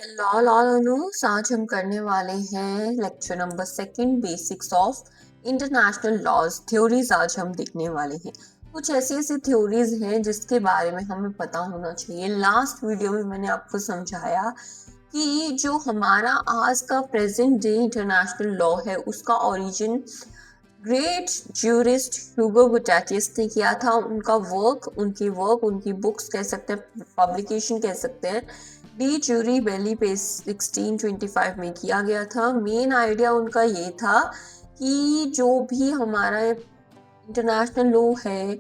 Hello आज हम करने वाले हैं lecture number second basics of international laws theories. आज हम देखने वाले हैं कुछ ऐसी ऐसी थ्योरीज हैं जिसके बारे में हमें पता होना चाहिए। लास्ट वीडियो में मैंने आपको समझाया कि जो हमारा आज का प्रेजेंट डे इंटरनेशनल लॉ है उसका ओरिजिन ग्रेट ज्यूरिस्ट ह्यूगो बुटाटिस ने किया था। उनकी बुक्स कह सकते हैं, पब्लिकेशन कह सकते हैं, डी ज्यूरी बेली पे 1625 में किया गया था। मेन आइडिया उनका ये था कि जो भी हमारा इंटरनेशनल लॉ है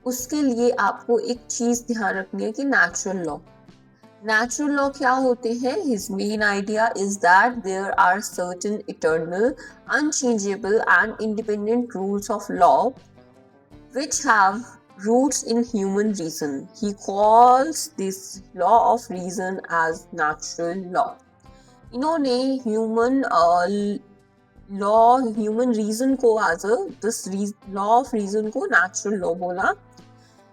उसके लिए आपको एक चीज ध्यान रखनी है कि नेचुरल लॉ क्या होते हैं। His main idea is that there are certain eternal unchangeable and independent rules of law which have roots in human reason. He calls this law of reason as natural law. इन्होंने human reason को as this law of reason को natural law बोला।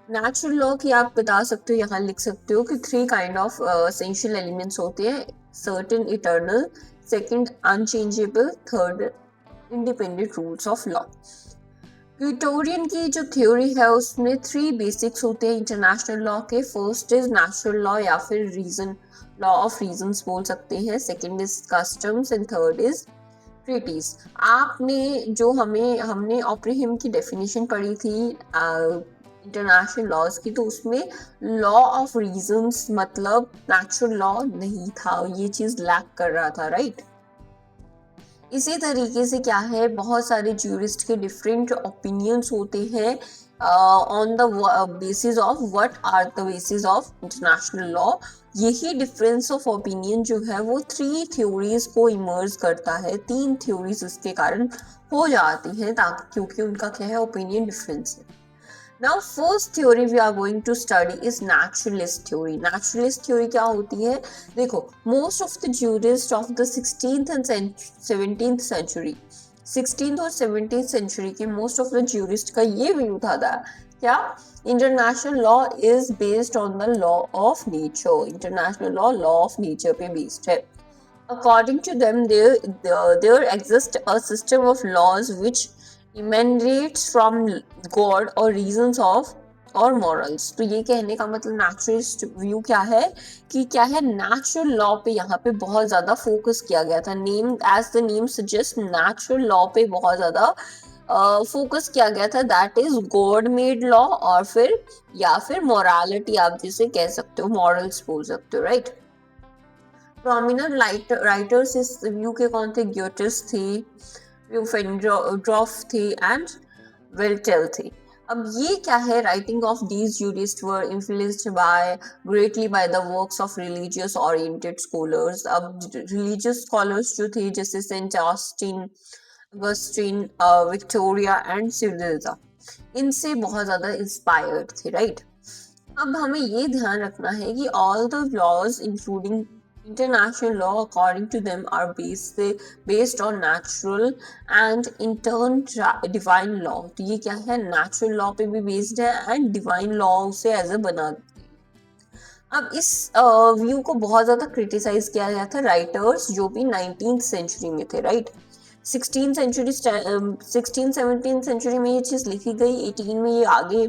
Natural law की आप बता सकते हो, यहाँ लिख सकते हो कि 3 काइंड ऑफ एसेंशियल एलिमेंट्स होते हैं। Certain eternal, second unchangeable, third independent rules of law. यूटोरियन की जो थ्योरी है उसमें 3 बेसिक्स होते हैं इंटरनेशनल लॉ के। फर्स्ट इज नेचुरल लॉ या फिर रीजन, लॉ ऑफ रीजंस बोल सकते हैं। Second is customs and third is treaties. आपने जो हमने ऑप्रीहिम की डेफिनेशन पढ़ी थी इंटरनेशनल लॉज की, तो उसमें लॉ ऑफ रीजंस मतलब नेचुरल लॉ नहीं था, ये चीज लैक कर रहा था, राइट। इसी तरीके से क्या है, बहुत सारे ज्यूरिस्ट के डिफरेंट ओपिनियंस होते हैं on the basis of what are the basis of international law. यही डिफरेंस ऑफ ओपिनियन जो है वो 3 थ्योरीज को इमर्ज करता है। 3 थ्योरीज इसके कारण हो जाती हैं ताकि क्योंकि उनका क्या है, ओपिनियन डिफरेंस है। Now first theory we are going to study is naturalist theory. Naturalist theory क्या होती है? देखो, most of the jurists of the 16th and 17th century, 16th और 17th century के most of the jurists का ये view था क्या, international law is based on the law of nature. International law of nature पे based है। According to them, there exists a system of laws which emanates from God or reasons of और morals. तो ये कहने का मतलब naturalist view क्या है कि क्या है, नेचुरल लॉ पे यहाँ पे बहुत ज्यादा फोकस किया गया था। Name as the name suggest, natural law पे बहुत ज्यादा फोकस किया गया था। That is God made law और फिर या फिर मोरालिटी, आप जिसे कह सकते हो, मॉरल्स बोल सकते हो, राइट। प्रोमिनेंट राइटर्स इस व्यू के कौन थे? ग्योटिस थे, ड्रॉफ थे एंड विल्टेल थे। अब ये क्या है, writing of these jurist were influenced by greatly by the works of religious oriented scholars. अब रिलीजियस स्कॉलर्स जो थे जैसे saint Austin, Augustine, Victoria and सिविलिजा, इनसे बहुत ज्यादा इंस्पायर्ड थे, राइट। अब हमें ये ध्यान रखना है कि all the laws including international law according to them are based on natural and in turn divine law। तो ये क्या है, natural law पे भी based है and divine law उसे as a बना देती है। अब इस व्यू को बहुत ज्यादा क्रिटिसाइज किया गया था राइटर्स जो भी 19th सेंचुरी में थे, राइट। 16 17 सेंचुरी में ये चीज लिखी गई, 18 में ये आगे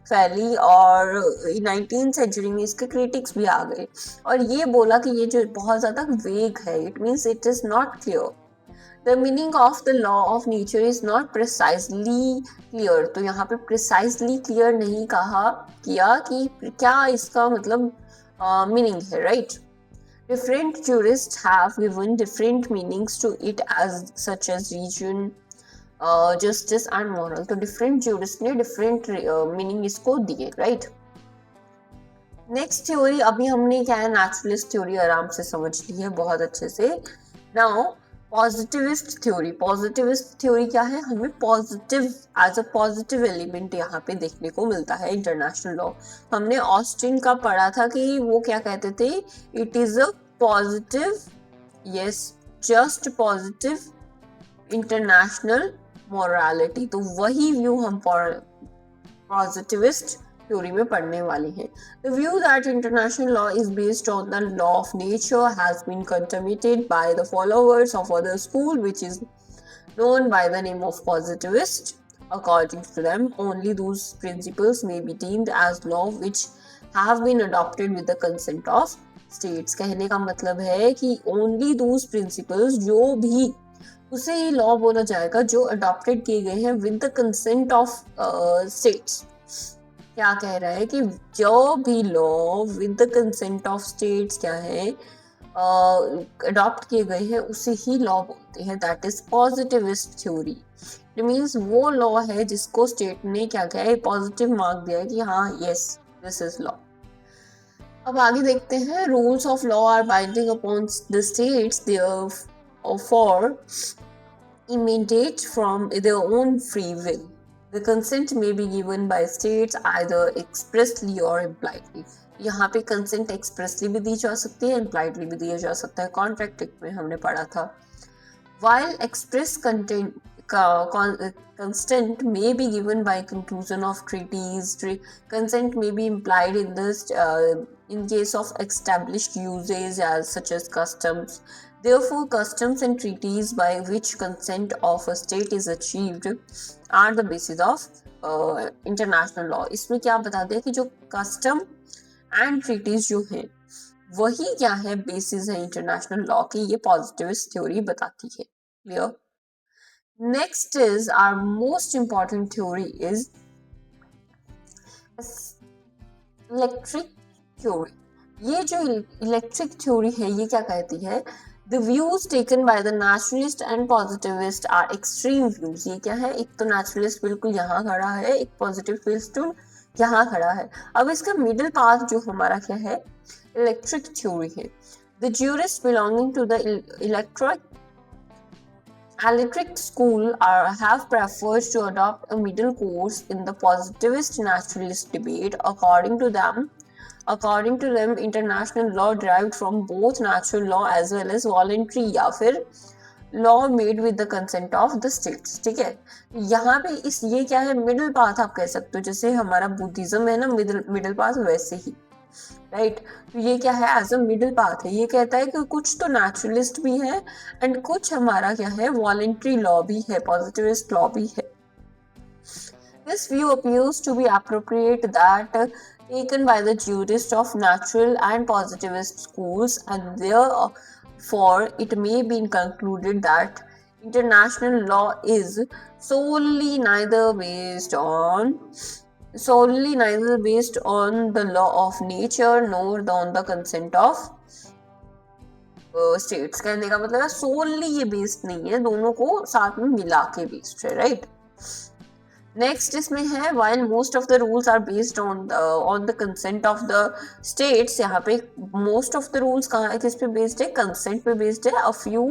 फैली और 19th सेंचुरी में इसके क्रिटिक्स भी आ गए और ये बोला कि ये जो बहुत ज्यादा वेग है, it means it is not clear. The meaning of the law of nature is not precisely clear. तो यहाँ पे प्रिसाइजली क्लियर नहीं कहा किया कि क्या इसका मतलब मीनिंग है, right. Different jurists have given different meanings to it as such as region, justice and moral। तो different jurists ने different meaning इसको दिए, right। नेक्स्ट थ्योरी, अभी हमने क्या है, नेचुरलिस्ट थ्योरी आराम से समझ ली है बहुत अच्छे से। Now positivist theory. Positivist theory क्या है, हमें positive as a positive element यहाँ पे देखने को मिलता है इंटरनेशनल लॉ। हमने ऑस्टिन का पढ़ा था कि वो क्या कहते थे, it is a positive, yes, just positive international morality. तो वही व्यू हम पॉजिटिविस्ट थ्योरी में पढ़ने वाले हैं. The view that international law is based on the law of nature has been contributed by the followers of other school, which is known by the name of positivist. According to them, only those principles may be deemed as law which have been adopted with the consent of states. कहने का मतलब है कि only those principles जो भी उसे ही law बोला जाएगा जो अडॉप्टेड किए गए हैं with the consent of states. क्या कह रहा है कि जो भी law with the consent of states क्या है अडॉप्ट किए गए हैं उसे ही लॉ बोलते हैं. That is positivist theory. It means वो लॉ है जिसको स्टेट ने क्या किया है, पॉजिटिव मार्क दिया है कि हाँ यस दिस इज लॉ. अब आगे देखते हैं. Rules of law are binding upon the states for emanate from their own free will. The consent may be given by states either expressly or impliedly. यहाँ पे consent expressly भी दी जा सकती है, impliedly भी दिया जा सकता है. Contract Act में हमने पढ़ा था. While express consent may be given by conclusion of treaties, consent may be implied in this in case of established usages as such as customs. Therefore, customs and treaties by which consent of a state is achieved are the basis of international law. इसमें क्या बता दें कि जो custom and treaties जो है वही क्या है, बेसिस है इंटरनेशनल लॉ की. ये पॉजिटिविस्ट थ्योरी बताती है. Clear. Next is our most important theory is electric theory. ये जो इलेक्ट्रिक थ्योरी है ये क्या कहती है, The views taken by the naturalist and positivist are extreme views. ये क्या है, एक तो naturalist बिल्कुल यहाँ खड़ा है, एक positivist यहाँ खड़ा है. अब इसका middle path जो हमारा क्या है, electric theory है. The jurists belonging to the electric school have preferred to adopt a middle course in the positivist naturalist debate. According to them, international law derived from both natural law as well as voluntary या फिर law made with the consent of the states. ठीक है, यहाँ पे ये क्या है, middle path आप कह सकते हो. जैसे हमारा बुद्धिज्म है ना मिडिल पाथ, वैसे ही राइट. तो ये क्या है, एज अ मिडिल पाथ है. ये कहता है कि कुछ तो नेचुरलिस्ट भी है एंड कुछ हमारा क्या है, वॉलंटरी लॉ भी है, पॉजिटिविस्ट लॉ भी है. This view appears to be appropriate that taken by the jurists of natural and positivist schools, and therefore it may be concluded that international law is solely neither based on the law of nature nor on the consent of states. कहने का मतलब है solely ये based नहीं है, दोनों को साथ में मिला के based है, right? नेक्स्ट इसमें है while most of the rules are based on the consent of the states. यहाँ पे most of the rules कहाँ है, किस पे based है, consent पे based है. A few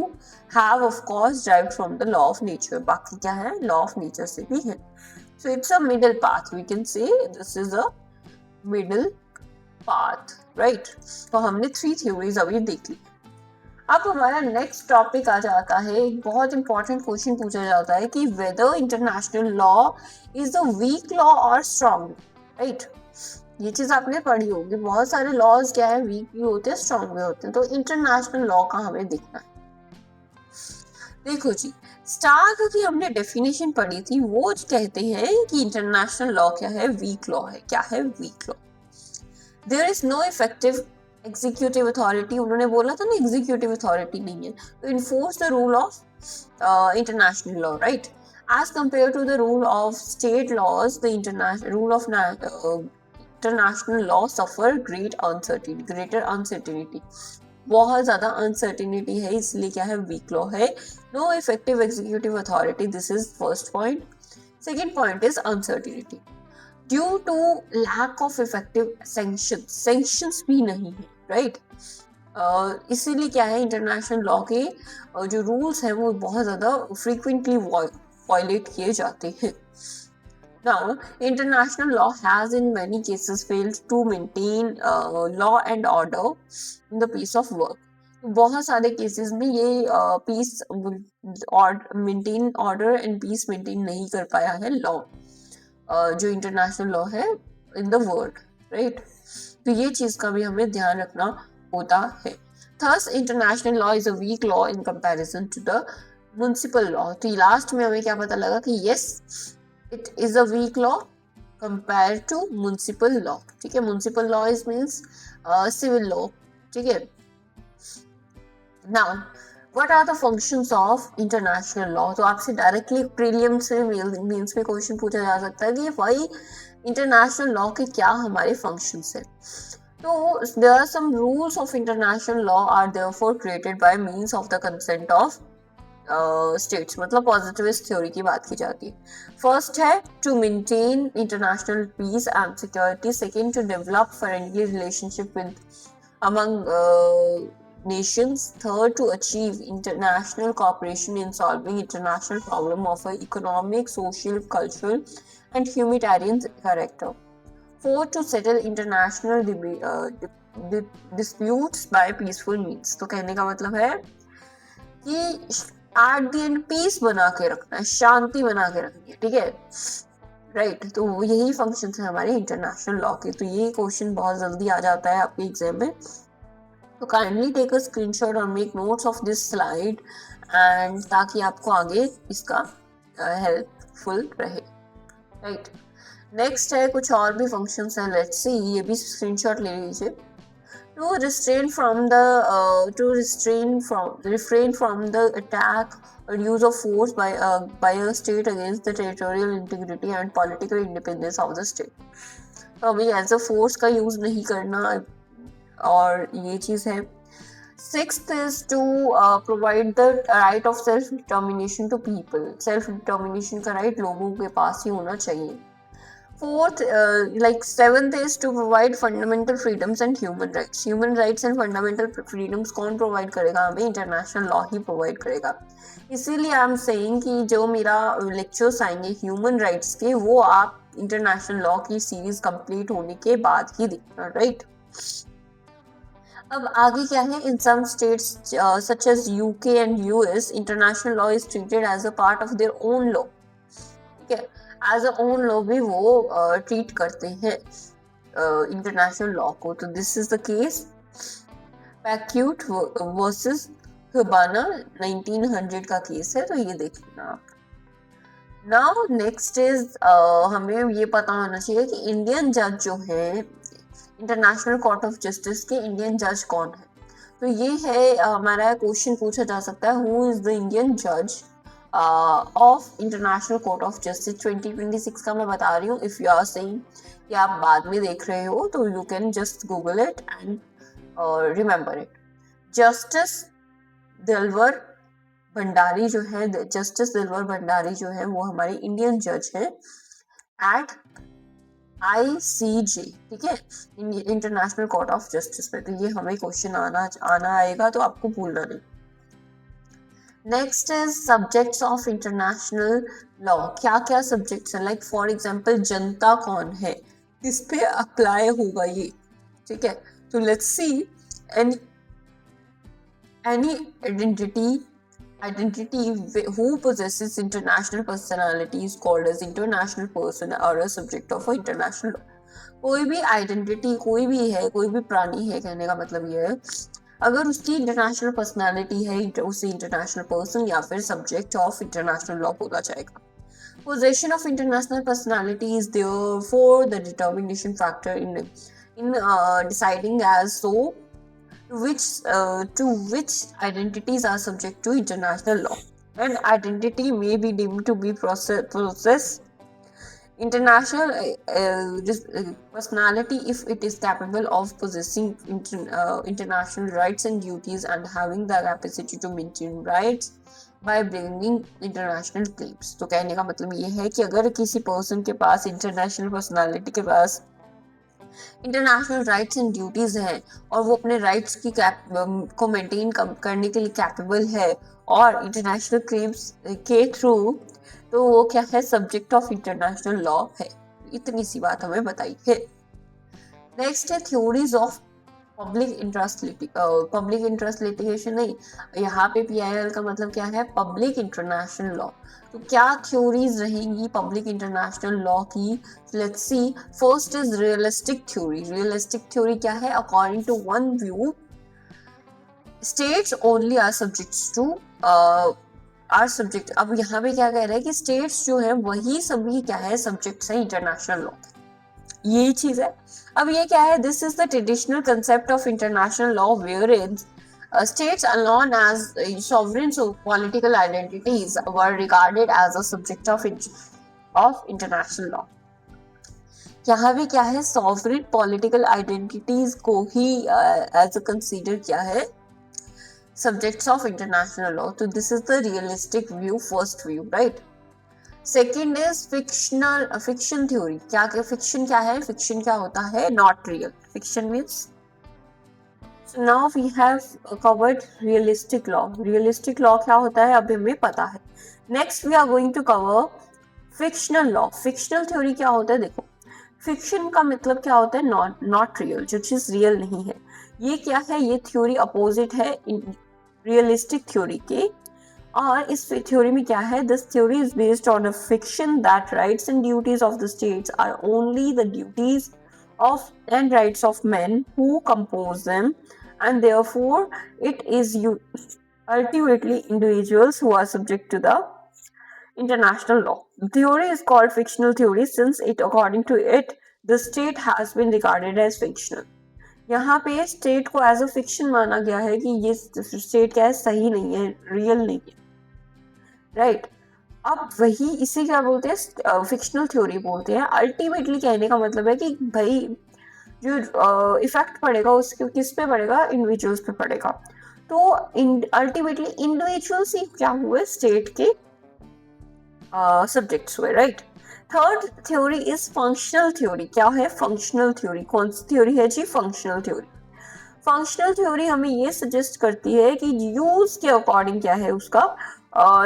have of course derived from the law of nature. बाकी क्या है, law of nature से भी है. So it's a middle path. We can say this is a middle path, right? तो हमने 3 theories अभी देख ली. अब हमारा नेक्स्ट टॉपिक आ जाता है, एक बहुत इंपॉर्टेंट क्वेश्चन पूछा जाता है कि whether international law is a weak law और स्ट्रॉन्ग, राइट. ये चीज आपने पढ़ी होगी. बहुत सारे लॉज क्या है, वीक भी होते हैं, स्ट्रॉन्ग भी होते हैं. तो इंटरनेशनल लॉ का हमें देखना है. देखो जी, स्टार्क की हमने डेफिनेशन पढ़ी थी. वो कहते हैं कि इंटरनेशनल लॉ क्या है, वीक लॉ है. क्या है weak law? There is no effective executive authority. उन्होंने बोला था ना एग्जीक्यूटिव अथॉरिटी नहीं है तो enforce the rule of international law, right. As compared to the rule of state laws, the rule of international law suffer greater uncertainty. बहुत ज्यादा uncertainty है, इसलिए क्या है, वीक लॉ है. No effective executive authority, this is first point. Second point is uncertainty due to lack of effective sanctions भी नहीं है, राइट. इसीलिए क्या है, इंटरनेशनल लॉ के जो रूल्स हैं वो बहुत ज़्यादा फ्रीक्वेंटली वायलेट किए जाते हैं. Now, international law has in many cases failed to maintain law and order in the piece of work. बहुत सारे केसेस में ये peace maintain order and peace maintain नहीं कर पाया है लॉ. जो इंटरनेशनल लॉ है इन द वर्ल्ड, राइट। तो ये चीज का भी हमें ध्यान रखना होता है। Thus international law is a weak law in comparison to the municipal law. तो लास्ट में हमें क्या पता लगा कि yes it is a weak law compare to municipal law, ठीक है। Municipal law is means civil law, ठीक है। Now what are the functions of international law. तो आपसे डायरेक्टली प्रीलिम्स में मेंस में क्वेश्चन पूछा जा सकता है कि भाई इंटरनेशनल लॉ के क्या हमारे फंक्शंस है। तो there are some rules of international law are therefore created by means of the consent of states, मतलब पॉजिटिविस्ट थ्योरी की बात की जाती है। फर्स्ट है to maintain international peace and security, second to develop friendly relationship with among nations, third to achieve international cooperation in solving international problem of a economic, social, cultural and humanitarian character, fourth to settle international disputes by peaceful means। तो कहने का मतलब है कि at the end piece बना के रखना है, शांति बना के रखनी है, ठीक है, राइट। तो यही फंक्शन है हमारे इंटरनेशनल लॉ के। तो ये क्वेश्चन बहुत जल्दी आ जाता है आपके एग्जाम में। तो काइंडली टेक अ स्क्रीनशॉट और make notes of this slide and ताकि आपको आगे इसका हेल्पफुल रहे, राइट। नेक्स्ट है कुछ और भी फंक्शंस हैं, लेट्स सी, ये भी स्क्रीनशॉट ले लीजिए। To refrain from the attack or use of force by a state against the territorial integrity and political independence of the state। तो अभी एज अ फोर्स का यूज नहीं करना, और ये चीज है। Sixth is to provide the right of self determination to people। Self determination का राइट लोगों के पास ही होना चाहिए। Fourth, seventh is to provide fundamental freedoms and human rights। Human rights and fundamental freedoms कौन provide करेगा हमें? इंटरनेशनल लॉ ही provide करेगा। इसीलिए आई एम सेइंग कि जो मेरा लेक्चर्स आएंगे ह्यूमन राइट्स के, वो आप इंटरनेशनल लॉ की सीरीज कंप्लीट होने के बाद ही देखना, राइट। अब आगे क्या है? In some states such as UK and US, international law is treated as a part of their own law, ठीक है। एज अ ओन लॉ भी वो ट्रीट करते हैं इंटरनेशनल लॉ को। तो this is the case Paquete versus Habana, 1900 का case है, तो ये देख लेना आप। नाउ नेक्स्ट इज हमें ये पता होना चाहिए कि इंडियन जज जो है इंटरनेशनल कोर्ट ऑफ जस्टिस के, इंडियन जज कौन है। तो ये है हमारा क्वेश्चन पूछा जा सकता है, हु इज द इंडियन जज of international court of justice 2026 का मैं बता रही हूँ। इफ यू आर सेइंग कि आप बाद में देख रहे हो तो you can just Google it and remember it. Justice दिलवर भंडारी जो है, जस्टिस दिलवर भंडारी जो है वो हमारे इंडियन जज है एट ICJ, ठीक है, इंटरनेशनल कोर्ट ऑफ जस्टिस में। तो ये हमें क्वेश्चन आना आएगा, तो आपको भूलना नहीं। Next is subjects of international law. क्या क्या सब्जेक्ट्स हैं? लाइक फॉर एग्जांपल जनता कौन है, किस पे अप्लाई होगा ये, ठीक है। तो let's see any identity who possesses international personality is called as international person or a subject of international law। कोई भी आइडेंटिटी, कोई भी है, कोई भी प्राणी है, कहने का मतलब ये है अगर उसकी इंटरनेशनल पर्सनालिटी है, उसे इंटरनेशनल पर्सन या फिर सब्जेक्ट ऑफ इंटरनेशनल लॉ बोला जाएगा। Possession of international personality is therefore the determination factor in deciding as so to which identities are subject to international law. An identity may be deemed to be possess international personality if it is capable of possessing international rights and duties and having the capacity to maintain rights by bringing international claims। तो कहने का मतलब ये है कि अगर किसी person के पास, इंटरनेशनल पर्सनालिटी के पास इंटरनेशनल राइट्स एंड ड्यूटीज हैं और वो अपने राइट्स की को मेंटेन करने के लिए कैपेबल है और इंटरनेशनल क्लेम्स के थ्रू, तो वो क्या है? सब्जेक्ट ऑफ इंटरनेशनल लॉ है। इतनी सी बात हमें बताई है। नेक्स्ट है theories of public interest litigation नहीं, यहाँ पे PIL का मतलब क्या है, पब्लिक इंटरनेशनल लॉ। तो क्या थ्योरीज रहेंगी पब्लिक इंटरनेशनल लॉ की? Let's see. First is realistic theory. Realistic theory क्या है? According to one view, states only are subjects to are subject. अब यहाँ पे क्या कह रहा है कि स्टेट्स जो है वही सभी क्या है, सब्जेक्ट्स है इंटरनेशनल लॉ। यही चीज है। अब ये क्या है? This is the traditional concept of international law wherein states alone as sovereign political identities were regarded as a subject of international law। यहाँ भी क्या है? sovereign political identities को ही as a consider क्या है, subjects of international law। तो this is the realistic view, first view, right? Second is fiction theory. क्या fiction क्या है? फिक्शन क्या होता है? Not real. Fiction means, now we have covered realistic law. Realistic law क्या होता है अभी हमें पता है। Next we are going to cover fictional law. Fictional theory क्या होता है? देखो, फिक्शन का मतलब क्या होता है? नॉट रियल, जो चीज रियल नहीं है। ये क्या है? ये थ्योरी अपोजिट है रियलिस्टिक थ्योरी के। और इस थ्योरी में क्या है? This theory is based on a fiction that rights and duties of the states are only the duties of and rights of men who compose them, and therefore it is ultimately individuals who are subject to the international law. The theory is called fictional theory since it, according to it, the state has been regarded as fictional। यहाँ पे state को as a fiction माना गया है कि ये state क्या है? सही नहीं है, रियल नहीं है, राइट। अब वही इसे क्या बोलते हैं? फिक्शनल थ्योरी बोलते हैं। अल्टीमेटली कहने का मतलब है कि भाई जो इफेक्ट पड़ेगा उसके किस पे पड़ेगा? इंडिविजुअल्स पे पड़ेगा। तो अल्टीमेटली इंडिविजुअल्स ही क्या हुए? स्टेट के सब्जेक्ट्स हुए, right. Third theory is functional theory. क्या है? Functional theory. कौन सी थ्योरी है जी? Functional theory. फंक्शनल थ्योरी हमें ये सजेस्ट करती है कि यूज के अकॉर्डिंग क्या है, उसका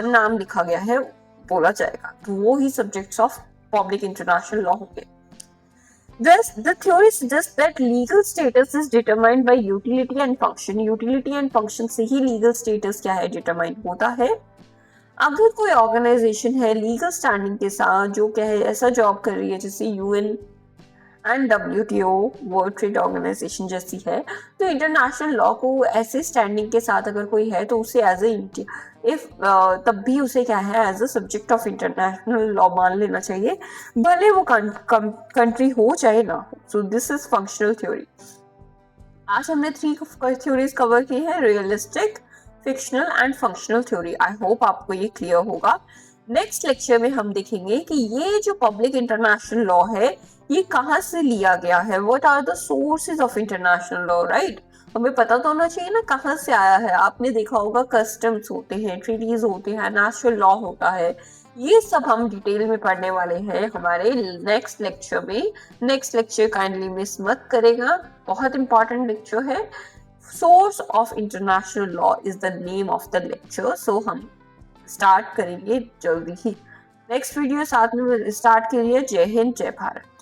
नाम लिखा गया है, बोला जाएगा। तो वो ही subjects of public international law होंगे। Thus, the theory suggests that legal status is determined by utility and function। Utility and function से ही legal status क्या है? determine होता है। अगर कोई ऑर्गेनाइजेशन है लीगल स्टैंडिंग के साथ जो क्या है, ऐसा जॉब कर रही है जैसे UN and WTO world trade organization जैसी है, तो इंटरनेशनल लॉ को ऐसे स्टैंडिंग के साथ अगर कोई है तो उसे एज ए इफ तब भी उसे क्या है, as a subject of international law मान लेना चाहिए, भले वो कंट्री हो चाहे ना हो। So this is functional theory. आज हमने 3 थ्योरीज कवर की है, realistic, fictional and functional theory. I hope आपको ये क्लियर होगा। नेक्स्ट लेक्चर में हम देखेंगे कि ये जो पब्लिक इंटरनेशनल लॉ है ये कहाँ से लिया गया है। What are the sources of international law, right. हमें पता तो होना चाहिए ना कहाँ से आया है। आपने देखा होगा कस्टम्स होते हैं, ट्रीटीज होते हैं, नेशनल लॉ होता है। ये सब हम डिटेल में पढ़ने वाले हैं हमारे नेक्स्ट लेक्चर में। नेक्स्ट लेक्चर काइंडली मिस मत करेगा, बहुत इंपॉर्टेंट लेक्चर है। Source of international law is the name of the lecture. So हम स्टार्ट करेंगे जल्दी ही। नेक्स्ट वीडियो साथ में स्टार्ट करिए। जय हिंद, जय भारत।